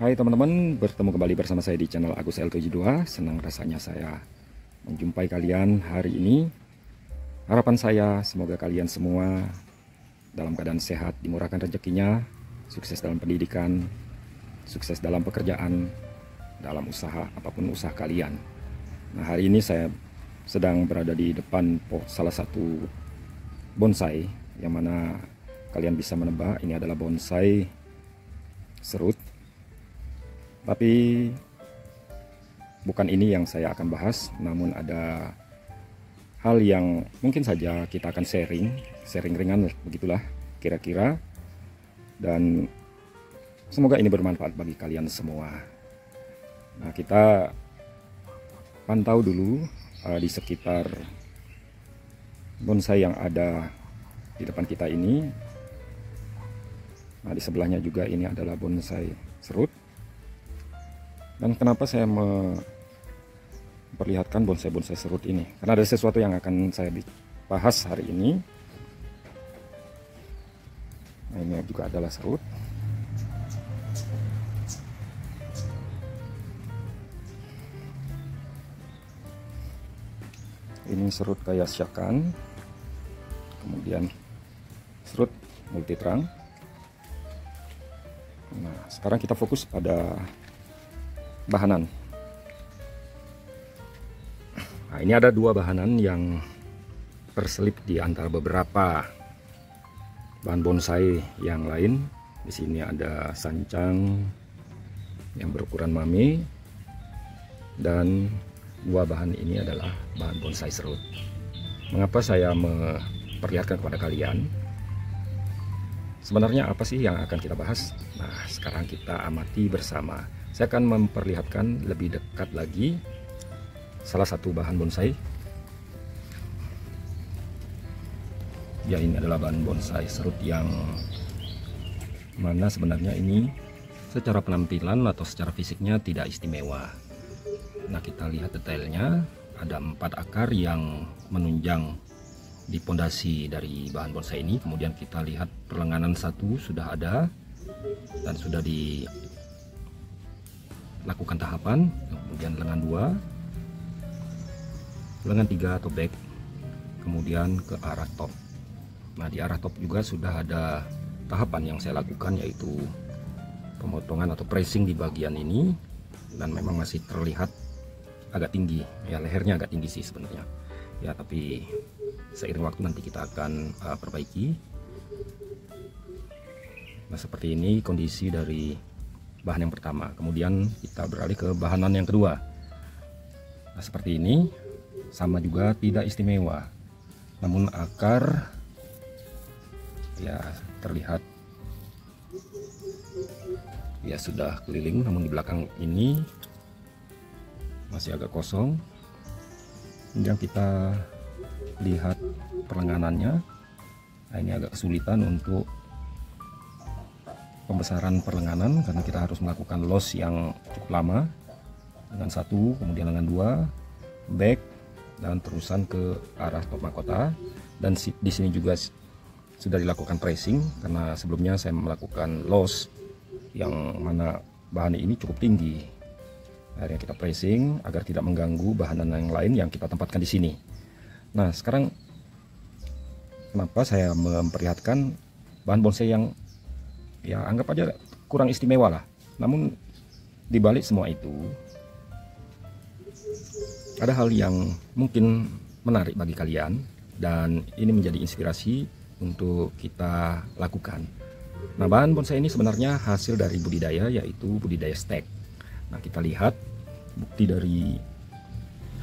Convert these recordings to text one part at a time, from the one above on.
Hai teman-teman, bertemu kembali bersama saya di channel Agus L72. Senang rasanya saya menjumpai kalian hari ini. Harapan saya semoga kalian semua dalam keadaan sehat, dimurahkan rezekinya, sukses dalam pendidikan, sukses dalam pekerjaan, dalam usaha, apapun usaha kalian. Nah, hari ini saya sedang berada di depan salah satu bonsai, yang mana kalian bisa menebak ini adalah bonsai serut. Tapi bukan ini yang saya akan bahas, namun ada hal yang mungkin saja kita akan sharing ringan, begitulah kira-kira. Dan semoga ini bermanfaat bagi kalian semua. Nah, kita pantau dulu di sekitar bonsai yang ada di depan kita ini. Nah, di sebelahnya juga ini adalah bonsai serut. Dan kenapa saya memperlihatkan bonsai-bonsai serut ini? Karena ada sesuatu yang akan saya bahas hari ini. Nah, ini juga adalah serut. Ini serut kayak syakan. Kemudian serut multiterang. Nah, sekarang kita fokus pada bahanan. Nah, ini ada dua bahanan yang terselip di antara beberapa bahan bonsai yang lain. Di sini ada sancang yang berukuran mame, dan dua bahan ini adalah bahan bonsai serut. Mengapa saya memperlihatkan kepada kalian? Sebenarnya apa sih yang akan kita bahas? Nah, sekarang kita amati bersama. Saya akan memperlihatkan lebih dekat lagi salah satu bahan bonsai. Ya, ini adalah bahan bonsai serut yang mana sebenarnya ini secara penampilan atau secara fisiknya tidak istimewa. Nah, kita lihat detailnya. Ada 4 akar yang menunjang di pondasi dari bahan bonsai ini. Kemudian kita lihat perlenganan satu sudah ada dan sudah dilakukan tahapan. Kemudian lengan 2, lengan 3 atau back, kemudian ke arah top. Nah, di arah top juga sudah ada tahapan yang saya lakukan, yaitu pemotongan atau pressing di bagian ini, dan memang masih terlihat agak tinggi ya, lehernya agak tinggi sih sebenarnya ya, tapi seiring waktu nanti kita akan perbaiki. Nah, seperti ini kondisi dari bahan yang pertama. Kemudian kita beralih ke bahanan yang kedua. Nah, seperti ini, sama juga tidak istimewa, namun akar ya terlihat ya sudah keliling, namun di belakang ini masih agak kosong. Kemudian kita lihat perlenganannya. Nah, ini agak kesulitan untuk pembesaran perlenganan karena kita harus melakukan loss yang cukup lama. Lengan 1, kemudian lengan 2, back, dan terusan ke arah top mahkota. Dan di sini juga sudah dilakukan pressing karena sebelumnya saya melakukan loss yang mana bahan ini cukup tinggi. Akhirnya kita pressing agar tidak mengganggu bahanan yang lain yang kita tempatkan di sini. Nah, sekarang kenapa saya memperlihatkan bahan bonsai yang ya anggap aja kurang istimewa lah. Namun dibalik semua itu ada hal yang mungkin menarik bagi kalian, dan ini menjadi inspirasi untuk kita lakukan. Nah, bahan bonsai ini sebenarnya hasil dari budidaya, yaitu budidaya stek. Nah, kita lihat bukti dari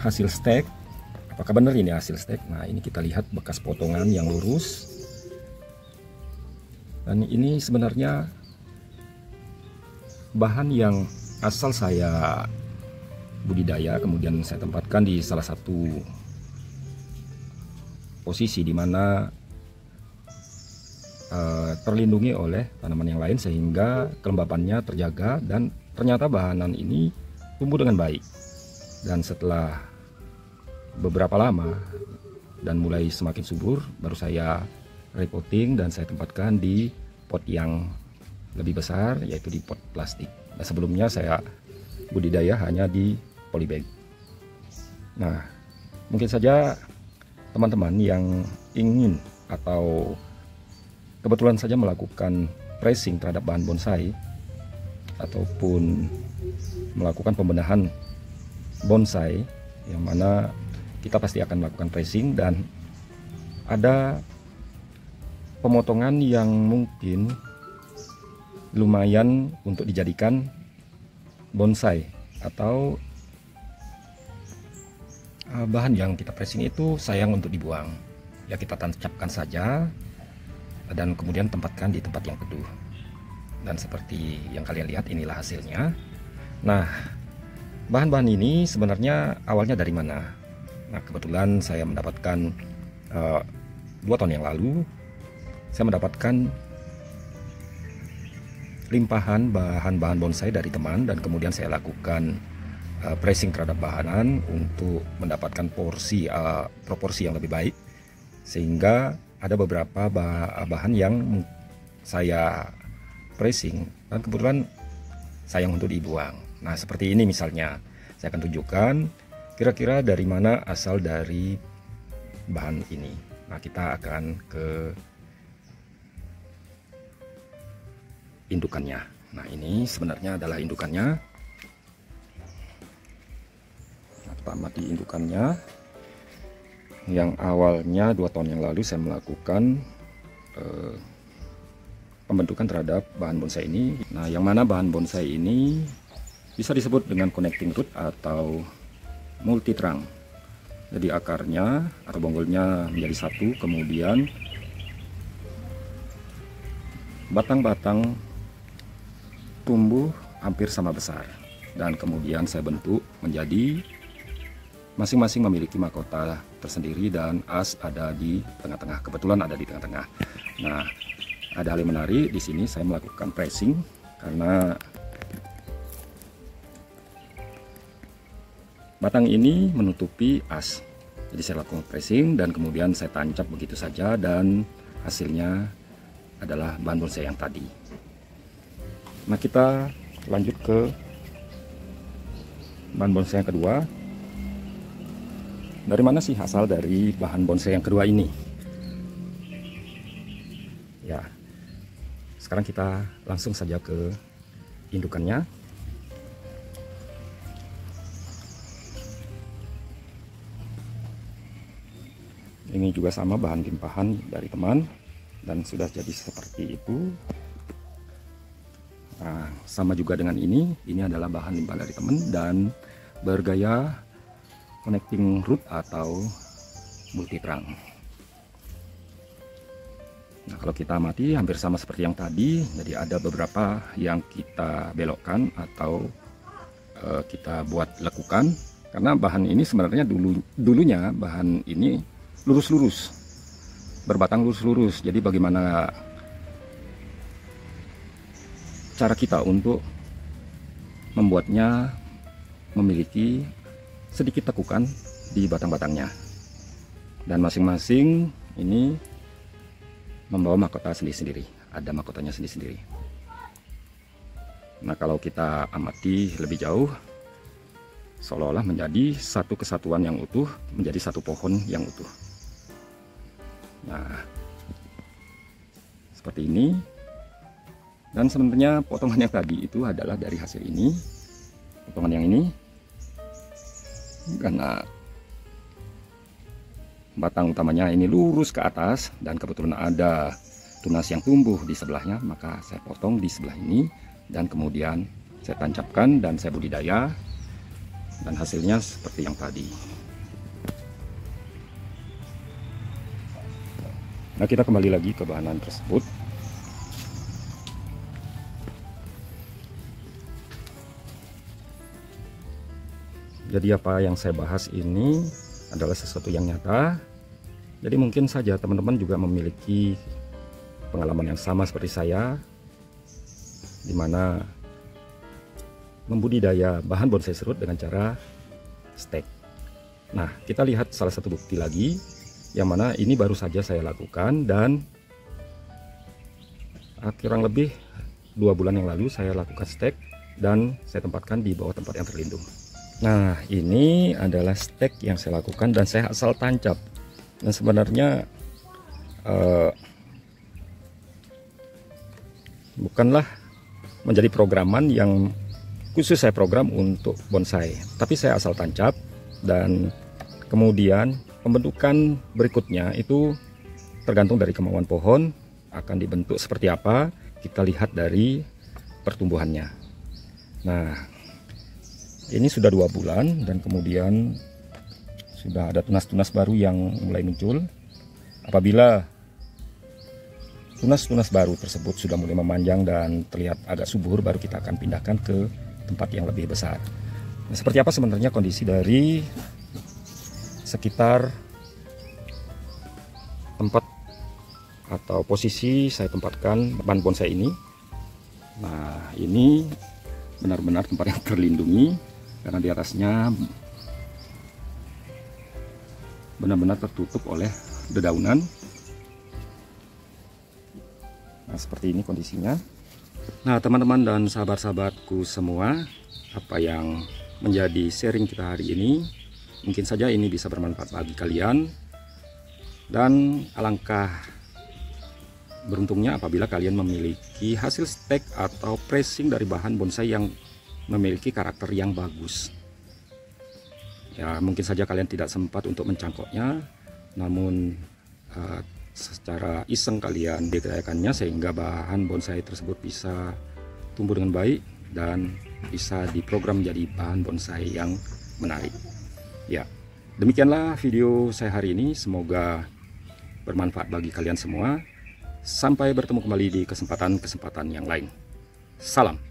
hasil stek. Apakah benar ini hasil stek? Nah, ini kita lihat bekas potongan yang lurus. Dan ini sebenarnya bahan yang asal saya budidaya, kemudian saya tempatkan di salah satu posisi di mana terlindungi oleh tanaman yang lain sehingga kelembapannya terjaga, dan ternyata bahanan ini tumbuh dengan baik. Dan setelah beberapa lama dan mulai semakin subur, baru saya repotting dan saya tempatkan di pot yang lebih besar, yaitu di pot plastik. Nah, sebelumnya saya budidaya hanya di polybag. Nah, mungkin saja teman-teman yang ingin atau kebetulan saja melakukan pressing terhadap bahan bonsai ataupun melakukan pembenahan bonsai, yang mana kita pasti akan melakukan pressing dan ada pemotongan yang mungkin lumayan untuk dijadikan bonsai, atau bahan yang kita pressing itu sayang untuk dibuang. Ya kita tancapkan saja dan kemudian tempatkan di tempat yang teduh. Dan seperti yang kalian lihat, inilah hasilnya. Nah, bahan-bahan ini sebenarnya awalnya dari mana? Nah, kebetulan saya mendapatkan 2 tahun yang lalu saya mendapatkan limpahan bahan-bahan bonsai dari teman, dan kemudian saya lakukan pressing terhadap bahanan untuk mendapatkan proporsi yang lebih baik, sehingga ada beberapa bahan yang saya pressing dan kebetulan sayang untuk dibuang. Nah, seperti ini misalnya, saya akan tunjukkan kira-kira dari mana asal dari bahan ini. Nah, kita akan ke indukannya. Nah, ini sebenarnya adalah indukannya. Nah, kita amati indukannya. Yang awalnya 2 tahun yang lalu saya melakukan pembentukan terhadap bahan bonsai ini. Nah, yang mana bahan bonsai ini bisa disebut dengan connecting root atau multi trunk. Jadi akarnya atau bonggolnya menjadi satu, kemudian batang-batang tumbuh hampir sama besar, dan kemudian saya bentuk menjadi masing-masing memiliki mahkota tersendiri dan as ada di tengah-tengah. Kebetulan ada di tengah-tengah. Nah, ada hal yang menarik di sini, saya melakukan pressing karena batang ini menutupi as. Jadi saya lakukan pressing dan kemudian saya tancap begitu saja, dan hasilnya adalah bahan bonsai yang tadi. Nah, kita lanjut ke bahan bonsai yang kedua. Dari mana sih asal dari bahan bonsai yang kedua ini? Ya, sekarang kita langsung saja ke indukannya. Ini juga sama, bahan limpahan dari teman dan sudah jadi seperti itu. Nah, sama juga dengan ini adalah bahan limpahan dari teman dan bergaya connecting root atau multi trunk. Nah, kalau kita amati hampir sama seperti yang tadi, jadi ada beberapa yang kita belokkan atau kita buat lekukan, karena bahan ini sebenarnya dulunya bahan ini lurus-lurus, berbatang lurus-lurus. Jadi bagaimana cara kita untuk membuatnya memiliki sedikit tekukan di batang-batangnya, dan masing-masing ini membawa mahkota sendiri-sendiri, ada mahkotanya sendiri-sendiri. Nah, kalau kita amati lebih jauh, seolah-olah menjadi satu kesatuan yang utuh, menjadi satu pohon yang utuh. Nah, seperti ini. Dan sebenarnya potongan yang tadi itu adalah dari hasil ini, potongan yang ini, karena batang utamanya ini lurus ke atas dan kebetulan ada tunas yang tumbuh di sebelahnya, maka saya potong di sebelah ini dan kemudian saya tancapkan dan saya budidaya, dan hasilnya seperti yang tadi. Nah, kita kembali lagi ke bahan tersebut. Jadi apa yang saya bahas ini adalah sesuatu yang nyata. Jadi mungkin saja teman-teman juga memiliki pengalaman yang sama seperti saya, di mana membudidaya bahan bonsai serut dengan cara stek. Nah, kita lihat salah satu bukti lagi, yang mana ini baru saja saya lakukan, dan kurang lebih 2 bulan yang lalu saya lakukan stek dan saya tempatkan di bawah tempat yang terlindung. Nah, ini adalah stek yang saya lakukan dan saya asal tancap. Dan sebenarnya bukanlah menjadi programan yang khusus saya program untuk bonsai, tapi saya asal tancap. Dan kemudian pembentukan berikutnya itu tergantung dari kemauan pohon akan dibentuk seperti apa, kita lihat dari pertumbuhannya. Nah, ini sudah 2 bulan dan kemudian sudah ada tunas-tunas baru yang mulai muncul. Apabila tunas-tunas baru tersebut sudah mulai memanjang dan terlihat agak subur, baru kita akan pindahkan ke tempat yang lebih besar. Nah, seperti apa sebenarnya kondisi dari sekitar tempat atau posisi saya tempatkan ban bonsai ini. Nah, ini benar-benar tempat yang terlindungi karena di atasnya benar-benar tertutup oleh dedaunan. Nah, seperti ini kondisinya. Nah, teman-teman dan sahabat-sahabatku semua, apa yang menjadi sharing kita hari ini, mungkin saja ini bisa bermanfaat bagi kalian. Dan alangkah beruntungnya apabila kalian memiliki hasil stek atau pressing dari bahan bonsai yang memiliki karakter yang bagus. Ya, mungkin saja kalian tidak sempat untuk mencangkoknya, namun secara iseng kalian dikerjakannya sehingga bahan bonsai tersebut bisa tumbuh dengan baik dan bisa diprogram menjadi bahan bonsai yang menarik. Ya, demikianlah video saya hari ini, semoga bermanfaat bagi kalian semua. Sampai bertemu kembali di kesempatan-kesempatan yang lain. Salam.